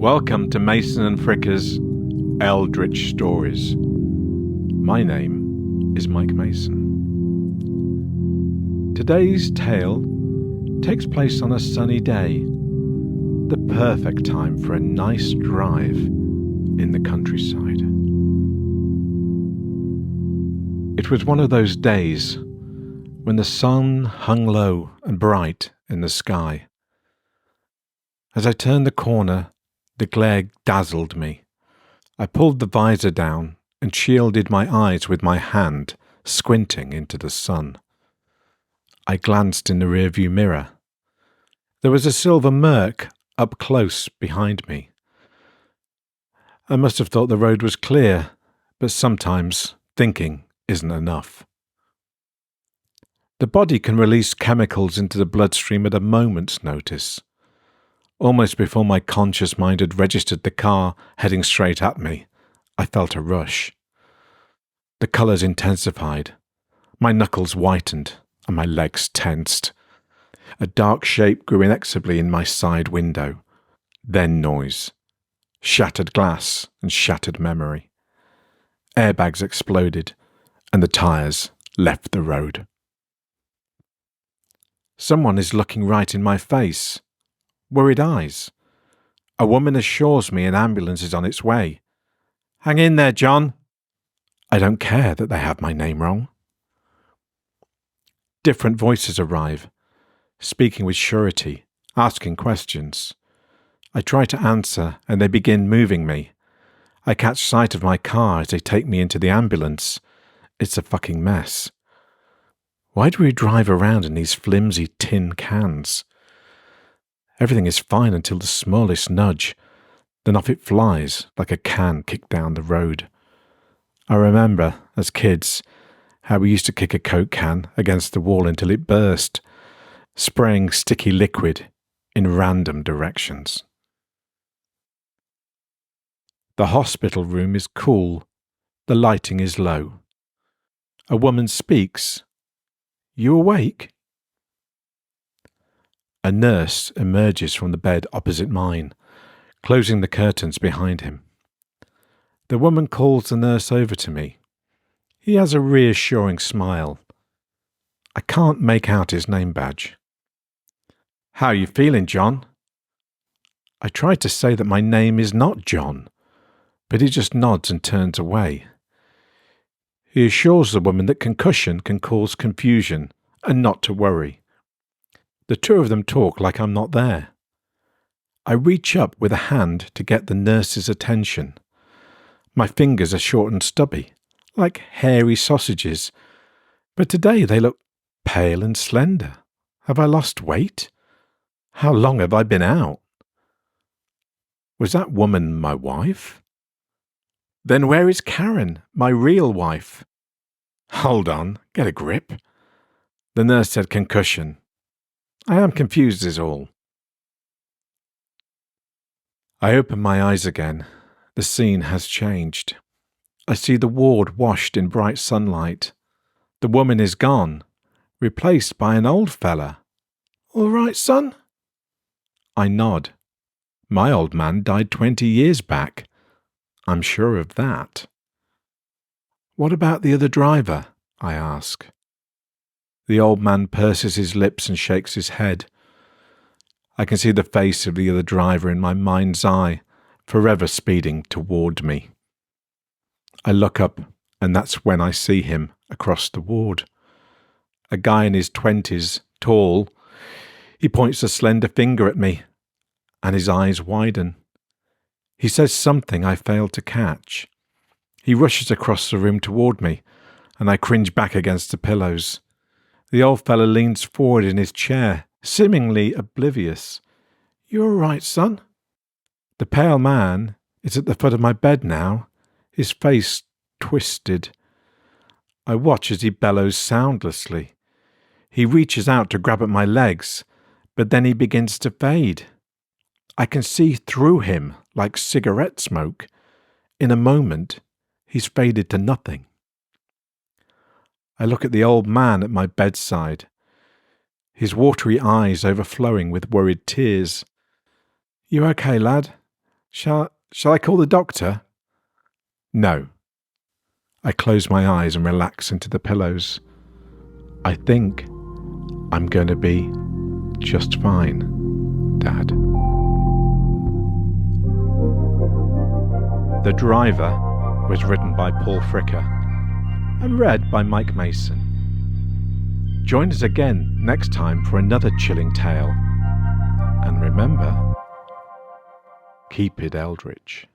Welcome to Mason and Fricker's Eldritch Stories. My name is Mike Mason. Today's tale takes place on a sunny day, the perfect time for a nice drive in the countryside. It was one of those days when the sun hung low and bright in the sky. As I turned the corner, the glare dazzled me. I pulled the visor down and shielded my eyes with my hand, squinting into the sun. I glanced in the rearview mirror. There was a silver Merc up close behind me. I must have thought the road was clear, but sometimes thinking isn't enough. The body can release chemicals into the bloodstream at a moment's notice. Almost before my conscious mind had registered the car heading straight at me, I felt a rush. The colours intensified. My knuckles whitened and my legs tensed. A dark shape grew inexorably in my side window. Then noise. Shattered glass and shattered memory. Airbags exploded and the tyres left the road. Someone is looking right in my face. Worried eyes. A woman assures me an ambulance is on its way. Hang in there, John. I don't care that they have my name wrong. Different voices arrive, speaking with surety, asking questions. I try to answer and they begin moving me. I catch sight of my car as they take me into the ambulance. It's a fucking mess. Why do we drive around in these flimsy tin cans? Everything is fine until the smallest nudge, then off it flies like a can kicked down the road. I remember, as kids, how we used to kick a Coke can against the wall until it burst, spraying sticky liquid in random directions. The hospital room is cool. The lighting is low. A woman speaks. You awake? A nurse emerges from the bed opposite mine, closing the curtains behind him. The woman calls the nurse over to me. He has a reassuring smile. I can't make out his name badge. How are you feeling, John? I try to say that my name is not John, but he just nods and turns away. He assures the woman that concussion can cause confusion and not to worry. The two of them talk like I'm not there. I reach up with a hand to get the nurse's attention. My fingers are short and stubby, like hairy sausages, but today they look pale and slender. Have I lost weight? How long have I been out? Was that woman my wife? Then where is Karen, my real wife? Hold on, get a grip. The nurse said concussion. I am confused is all. I open my eyes again. The scene has changed. I see the ward washed in bright sunlight. The woman is gone, replaced by an old fella. All right, son? I nod. My old man died 20 years back. I'm sure of that. What about the other driver? I ask. The old man purses his lips and shakes his head. I can see the face of the other driver in my mind's eye, forever speeding toward me. I look up, and that's when I see him across the ward. A guy in his 20s, tall. He points a slender finger at me, and his eyes widen. He says something I fail to catch. He rushes across the room toward me, and I cringe back against the pillows. The old fellow leans forward in his chair, seemingly oblivious. You all right, son? The pale man is at the foot of my bed now, his face twisted. I watch as he bellows soundlessly. He reaches out to grab at my legs, but then he begins to fade. I can see through him like cigarette smoke. In a moment, he's faded to nothing. I look at the old man at my bedside, his watery eyes overflowing with worried tears. You okay, lad? Shall I call the doctor? No. I close my eyes and relax into the pillows. I think I'm going to be just fine, Dad. The Driver was written by Paul Fricker and read by Mike Mason. Join us again next time for another chilling tale. And remember, keep it eldritch.